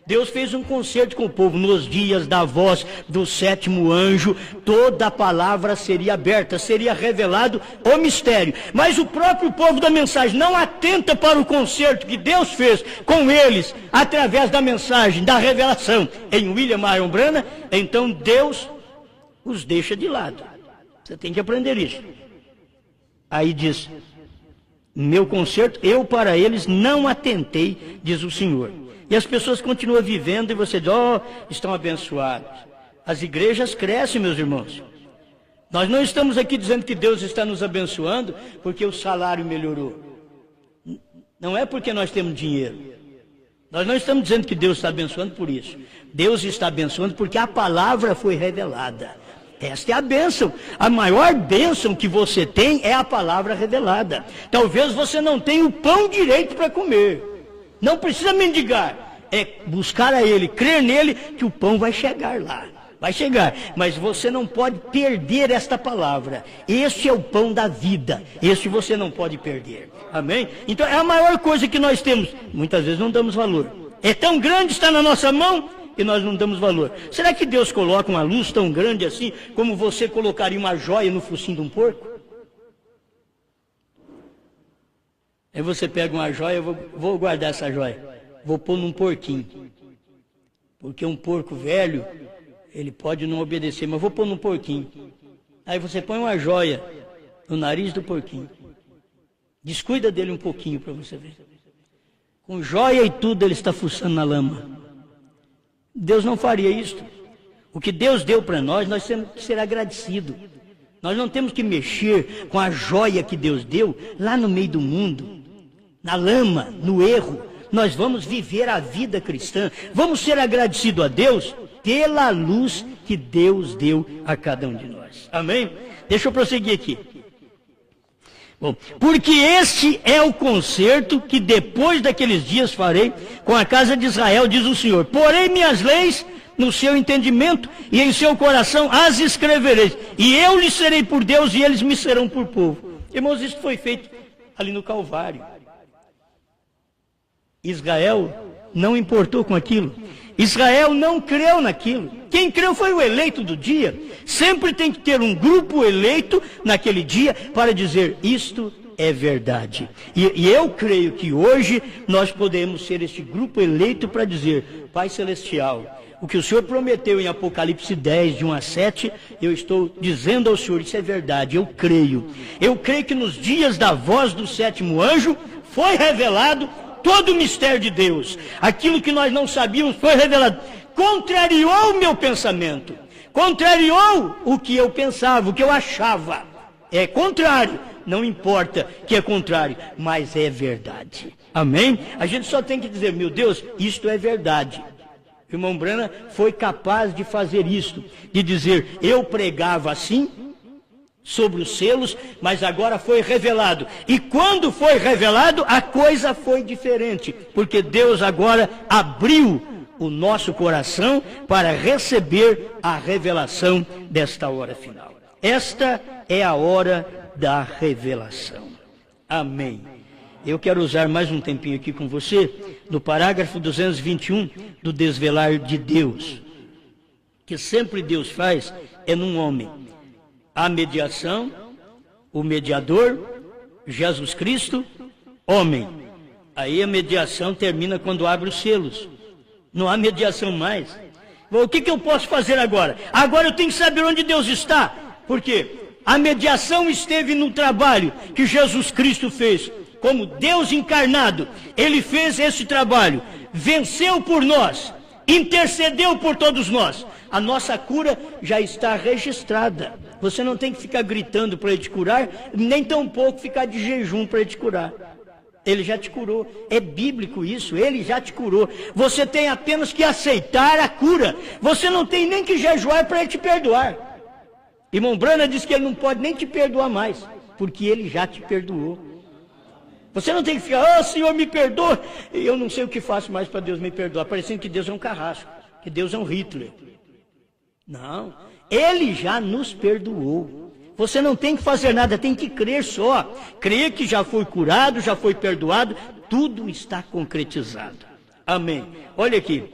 Deus fez um concerto com o povo nos dias da voz do sétimo anjo. Toda a palavra seria aberta, seria revelado o mistério. Mas o próprio povo da mensagem não atenta para o concerto que Deus fez com eles através da mensagem, da revelação em William Marion Branham. Então Deus os deixa de lado. Você tem que aprender isso. Aí diz, meu concerto, eu para eles não atentei, diz o Senhor. E as pessoas continuam vivendo e você diz, estão abençoados. As igrejas crescem, meus irmãos. Nós não estamos aqui dizendo que Deus está nos abençoando porque o salário melhorou. Não é porque nós temos dinheiro. Nós não estamos dizendo que Deus está abençoando por isso. Deus está abençoando porque a palavra foi revelada. Esta é a bênção. A maior bênção que você tem é a palavra revelada. Talvez você não tenha o pão direito para comer. Não precisa mendigar. É buscar a Ele, crer nele, que o pão vai chegar lá. Vai chegar. Mas você não pode perder esta palavra. Este é o pão da vida. Este você não pode perder. Amém? Então é a maior coisa que nós temos. Muitas vezes não damos valor. É tão grande, está na nossa mão, e nós não damos valor. Será que Deus coloca uma luz tão grande assim, como você colocaria uma joia no focinho de um porco? Aí você pega uma joia, eu vou guardar essa joia, vou pôr num porquinho. Porque um porco velho, ele pode não obedecer, mas vou pôr no porquinho. Aí você põe uma joia no nariz do porquinho. Descuida dele um pouquinho para você ver. Com joia e tudo ele está fuçando na lama. Deus não faria isto. O que Deus deu para nós temos que ser agradecidos. Nós não temos que mexer com a joia que Deus deu lá no meio do mundo, na lama, no erro. Nós vamos viver a vida cristã. Vamos ser agradecidos a Deus pela luz que Deus deu a cada um de nós. Amém? Deixa eu prosseguir aqui. Bom, porque este é o concerto que depois daqueles dias farei com a casa de Israel, diz o Senhor. Porém minhas leis no seu entendimento e em seu coração as escrevereis. E eu lhes serei por Deus e eles me serão por povo. Irmãos, isso foi feito ali no Calvário. Israel não importou com aquilo. Israel não creu naquilo. Quem creu foi o eleito do dia. Sempre tem que ter um grupo eleito naquele dia para dizer, isto é verdade. E eu creio que hoje nós podemos ser este grupo eleito para dizer, Pai Celestial, o que o Senhor prometeu em Apocalipse 10, de 1 a 7, eu estou dizendo ao Senhor, isso é verdade, eu creio. Eu creio que nos dias da voz do sétimo anjo foi revelado todo o mistério de Deus. Aquilo que nós não sabíamos foi revelado. Contrariou o meu pensamento. Contrariou o que eu pensava, o que eu achava. É contrário. Não importa que é contrário, mas é verdade. Amém? A gente só tem que dizer, meu Deus, isto é verdade. O irmão Branham foi capaz de fazer isto. De dizer, eu pregava assim, sobre os selos, mas agora foi revelado. E quando foi revelado, a coisa foi diferente, porque Deus agora abriu o nosso coração para receber a revelação desta hora final. Esta é a hora da revelação. Amém. Eu quero usar mais um tempinho aqui com você, no parágrafo 221 do desvelar de Deus, que sempre Deus faz é num homem. A mediação, o mediador, Jesus Cristo, homem. Aí a mediação termina quando abre os selos. Não há mediação mais. Bom, o que eu posso fazer agora? Agora eu tenho que saber onde Deus está. Por quê? A mediação esteve no trabalho que Jesus Cristo fez. Como Deus encarnado, Ele fez esse trabalho. Venceu por nós. Intercedeu por todos nós. A nossa cura já está registrada. Você não tem que ficar gritando para Ele te curar, nem tampouco ficar de jejum para Ele te curar. Ele já te curou. É bíblico isso, Ele já te curou. Você tem apenas que aceitar a cura. Você não tem nem que jejuar para Ele te perdoar. Irmão Branham diz que Ele não pode nem te perdoar mais, porque Ele já te perdoou. Você não tem que ficar, Senhor, me perdoa. Eu não sei o que faço mais para Deus me perdoar. Parecendo que Deus é um carrasco, que Deus é um Hitler. Não, Ele já nos perdoou. Você não tem que fazer nada, tem que crer só. Crer que já foi curado, já foi perdoado, tudo está concretizado. Amém. Olha aqui,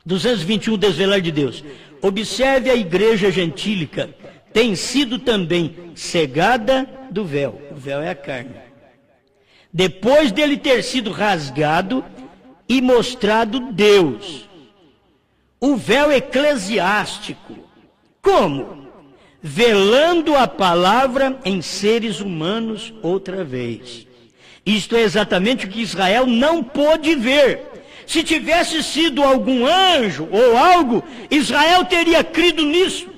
221, desvelar de Deus. Observe a igreja gentílica, tem sido também cegada do véu. O véu é a carne. Depois dele ter sido rasgado e mostrado Deus. O véu eclesiástico. Como? Velando a palavra em seres humanos outra vez. Isto é exatamente o que Israel não pôde ver. Se tivesse sido algum anjo ou algo, Israel teria crido nisso.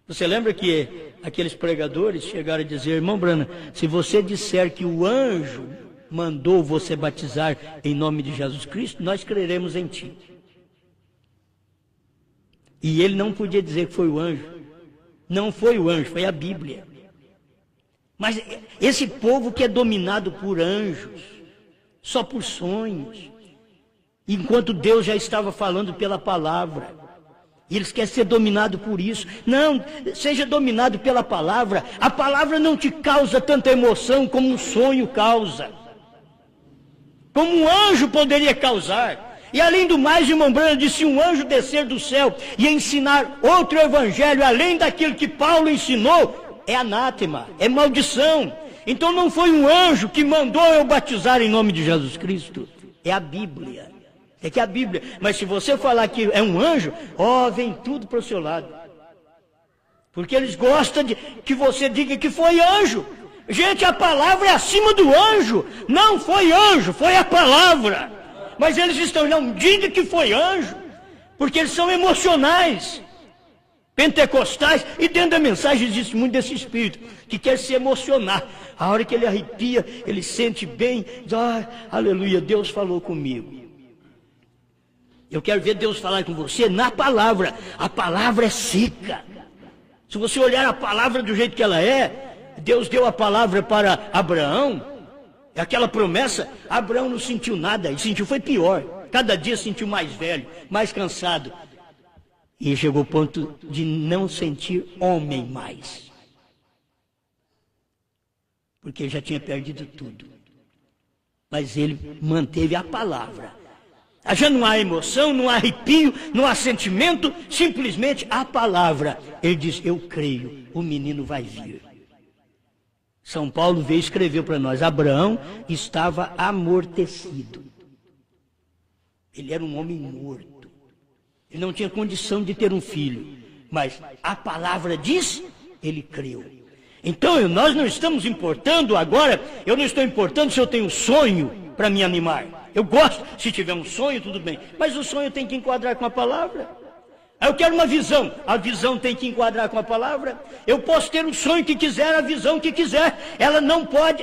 Você lembra que aqueles pregadores chegaram a dizer, irmão Branham, se você disser que o anjo mandou você batizar em nome de Jesus Cristo, nós creremos em ti. E ele não podia dizer que foi o anjo. Não foi o anjo, foi a Bíblia. Mas esse povo que é dominado por anjos, só por sonhos, enquanto Deus já estava falando pela palavra, e eles querem ser dominados por isso. Não, seja dominado pela palavra. A palavra não te causa tanta emoção como um sonho causa, como um anjo poderia causar. E além do mais, irmão Branham disse, se um anjo descer do céu e ensinar outro evangelho além daquilo que Paulo ensinou, é anátema, é maldição. Então não foi um anjo que mandou eu batizar em nome de Jesus Cristo, é a Bíblia. É que a Bíblia, mas se você falar que é um anjo, vem tudo para o seu lado. Porque eles gostam de que você diga que foi anjo. Gente, a palavra é acima do anjo. Não foi anjo, foi a palavra. Mas eles estão, não diga que foi anjo, porque eles são emocionais, pentecostais, e dentro da mensagem existe muito desse espírito, que quer se emocionar. A hora que ele arrepia, ele sente bem, diz, aleluia, Deus falou comigo. Eu quero ver Deus falar com você na palavra. A palavra é seca. Se você olhar a palavra do jeito que ela é, Deus deu a palavra para Abraão, aquela promessa, Abraão não sentiu nada, ele sentiu, foi pior. Cada dia sentiu mais velho, mais cansado. E chegou ao ponto de não sentir homem mais. Porque ele já tinha perdido tudo. Mas ele manteve a palavra. Já não há emoção, não há arrepio, não há sentimento, simplesmente a palavra. Ele diz, eu creio, o menino vai vir. São Paulo veio e escreveu para nós, Abraão estava amortecido. Ele era um homem morto. Ele não tinha condição de ter um filho. Mas a palavra diz, ele creu. Então nós não estamos importando agora, eu não estou importando se eu tenho sonho para me animar. Eu gosto, se tiver um sonho, tudo bem. Mas o sonho tem que enquadrar com a palavra. Eu quero uma visão, a visão tem que enquadrar com a palavra. Eu posso ter o sonho que quiser, a visão que quiser.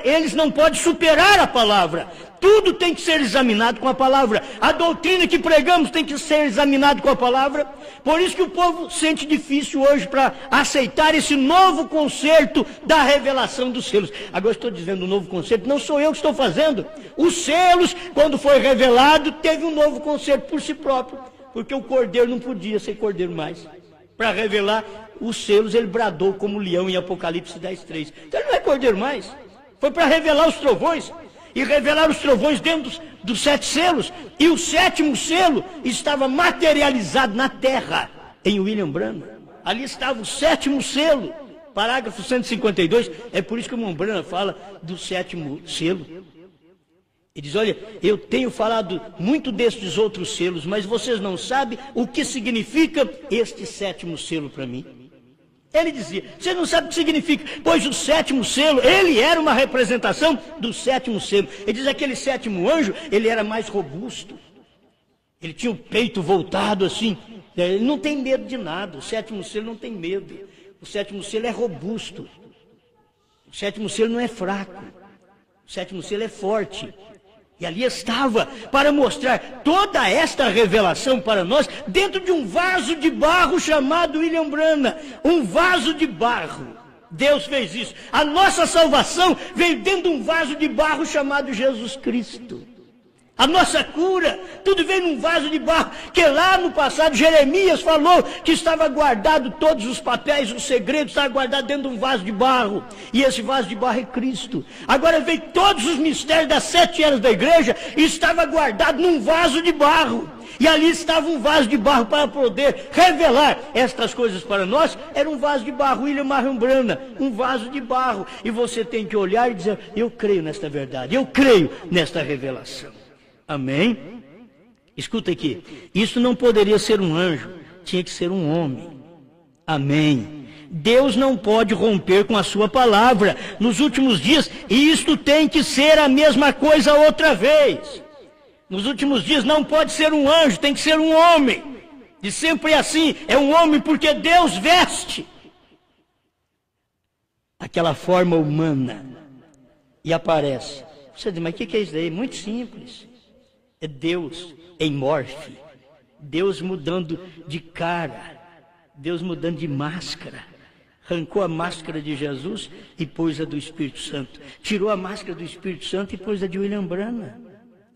Eles não podem superar a palavra. Tudo tem que ser examinado com a palavra. A doutrina que pregamos tem que ser examinado com a palavra. Por isso que o povo sente difícil hoje para aceitar esse novo conceito da revelação dos selos. Agora estou dizendo um novo conceito, não sou eu que estou fazendo. Os selos, quando foi revelado, teve um novo conceito por si próprio. Porque o cordeiro não podia ser cordeiro mais. Para revelar os selos, ele bradou como leão em Apocalipse 10:3. Então ele não é cordeiro mais. Foi para revelar os trovões. E revelar os trovões dentro dos 7 selos. E o 7º selo estava materializado na terra, em William Branham. Ali estava o 7º selo. Parágrafo 152. É por isso que o irmão Branham fala do 7º selo. Ele diz, olha, eu tenho falado muito destes outros selos, mas vocês não sabem o que significa este 7º selo para mim. Ele dizia, você não sabe o que significa, pois o 7º selo, ele era uma representação do 7º selo. Ele diz, aquele 7º anjo, ele era mais robusto. Ele tinha o peito voltado assim, ele não tem medo de nada, o 7º selo não tem medo. O 7º selo é robusto. O 7º selo não é fraco. O 7º selo é forte. E ali estava, para mostrar toda esta revelação para nós, dentro de um vaso de barro chamado William Branham. Um vaso de barro. Deus fez isso. A nossa salvação veio dentro de um vaso de barro chamado Jesus Cristo. A nossa cura, tudo veio num vaso de barro, que lá no passado Jeremias falou que estava guardado, todos os papéis, os segredos, estavam guardados dentro de um vaso de barro. E esse vaso de barro é Cristo. Agora veio todos os mistérios das 7 eras da igreja e estava guardado num vaso de barro. E ali estava um vaso de barro para poder revelar estas coisas para nós. Era um vaso de barro, William Marion Branham, um vaso de barro. E você tem que olhar e dizer, eu creio nesta verdade, eu creio nesta revelação. Amém? Escuta aqui, isso não poderia ser um anjo, tinha que ser um homem. Amém? Deus não pode romper com a sua palavra nos últimos dias, e isto tem que ser a mesma coisa outra vez. Nos últimos dias não pode ser um anjo, tem que ser um homem. E sempre é assim, é um homem porque Deus veste aquela forma humana e aparece. Você diz, mas o que é isso daí? Muito simples. É Deus em morfe, Deus mudando de cara, Deus mudando de máscara. Arrancou a máscara de Jesus e pôs a do Espírito Santo. Tirou a máscara do Espírito Santo e pôs a de William Branham.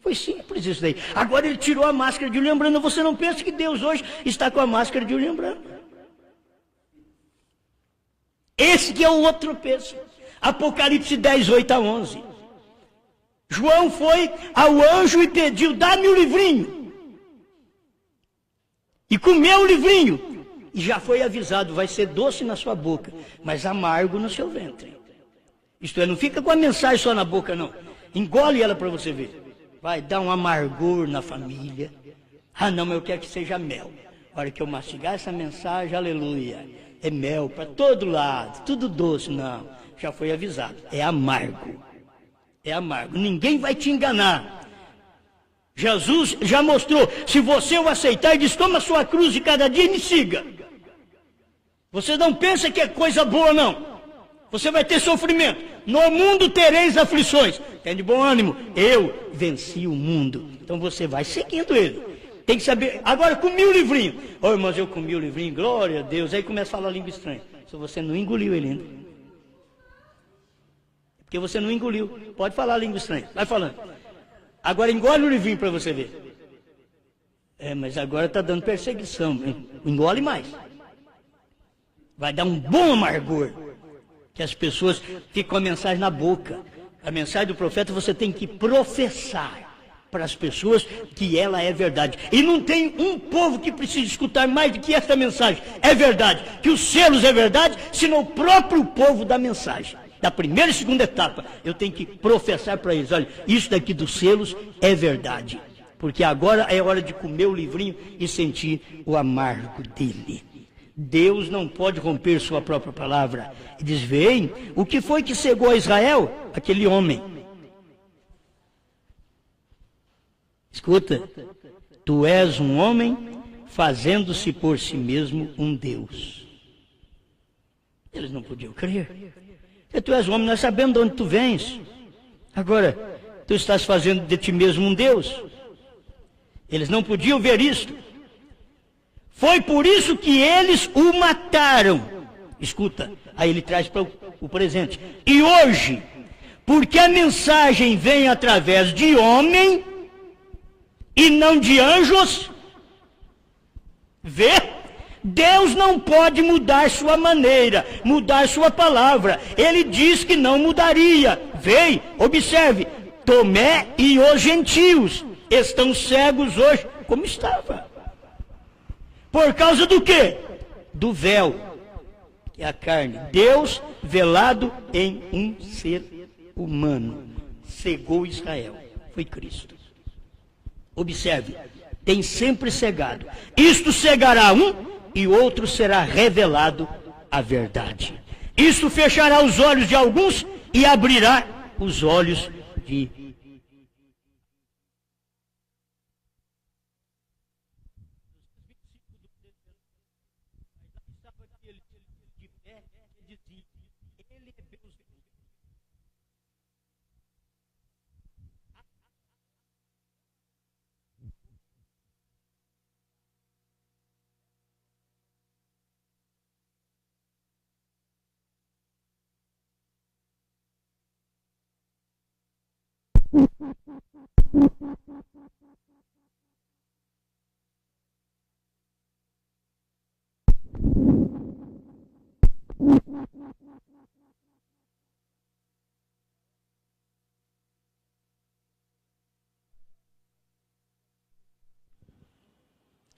Foi simples isso daí. Agora ele tirou a máscara de William Branham. Você não pensa que Deus hoje está com a máscara de William Branham. Esse que é o outro tropeço. Apocalipse 10:8-11. João foi ao anjo e pediu, dá-me o livrinho. E comeu o livrinho. E já foi avisado, vai ser doce na sua boca, mas amargo no seu ventre. Isto é, não fica com a mensagem só na boca, não. Engole ela para você ver. Vai dar um amargor na família, Ah, não, mas eu quero que seja mel. A hora que eu mastigar essa mensagem, aleluia, é mel para todo lado, tudo doce. Não, já foi avisado, é amargo. É amargo, ninguém vai te enganar. Jesus já mostrou, se você o aceitar, ele diz, toma a sua cruz de cada dia e me siga. Você não pensa que é coisa boa, não. Você vai ter sofrimento. No mundo tereis aflições. Tem de bom ânimo. Eu venci o mundo. Então você vai seguindo ele. Tem que saber. Agora, comi o livrinho. Ô, irmãos, eu comi o livrinho. Glória a Deus. Aí começa a falar língua estranha. Se você não engoliu ele ainda. Porque você não engoliu. Pode falar língua estranha. Vai falando. Agora engole o livrinho para você ver. É, mas agora está dando perseguição. Engole mais. Vai dar um bom amargor. Que as pessoas ficam com a mensagem na boca. A mensagem do profeta você tem que professar para as pessoas que ela é verdade. E não tem um povo que precisa escutar mais do que esta mensagem. É verdade. Que os selos é verdade, senão o próprio povo da mensagem. Da primeira e segunda etapa, eu tenho que professar para eles, olha, isso daqui dos selos é verdade. Porque agora é hora de comer o livrinho e sentir o amargo dele. Deus não pode romper sua própria palavra. E diz, vem, o que foi que cegou a Israel? Aquele homem. Escuta, tu és um homem fazendo-se por si mesmo um Deus. Eles não podiam crer. Porque tu és um homem, nós sabemos de onde tu vens. Agora, tu estás fazendo de ti mesmo um Deus. Eles não podiam ver isto. Foi por isso que eles o mataram. Escuta, aí ele traz para o presente. E hoje, porque a mensagem vem através de homem e não de anjos, vê? Deus não pode mudar sua maneira, mudar sua palavra. Ele diz que não mudaria. Vê, observe, Tomé e os gentios estão cegos hoje, como estava. Por causa do quê? Do véu, que é a carne. Deus velado em um ser humano. Cegou Israel. Foi Cristo. Observe, tem sempre cegado. Isto cegará um e outro será revelado a verdade. Isto fechará os olhos de alguns e abrirá os olhos de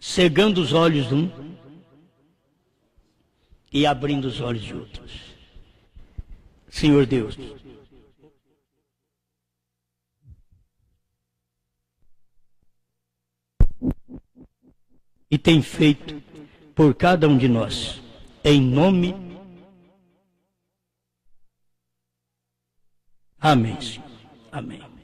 cegando os olhos de um e abrindo os olhos de outros. Senhor Deus, e tem feito por cada um de nós, em nome. Amém, Senhor. Amém.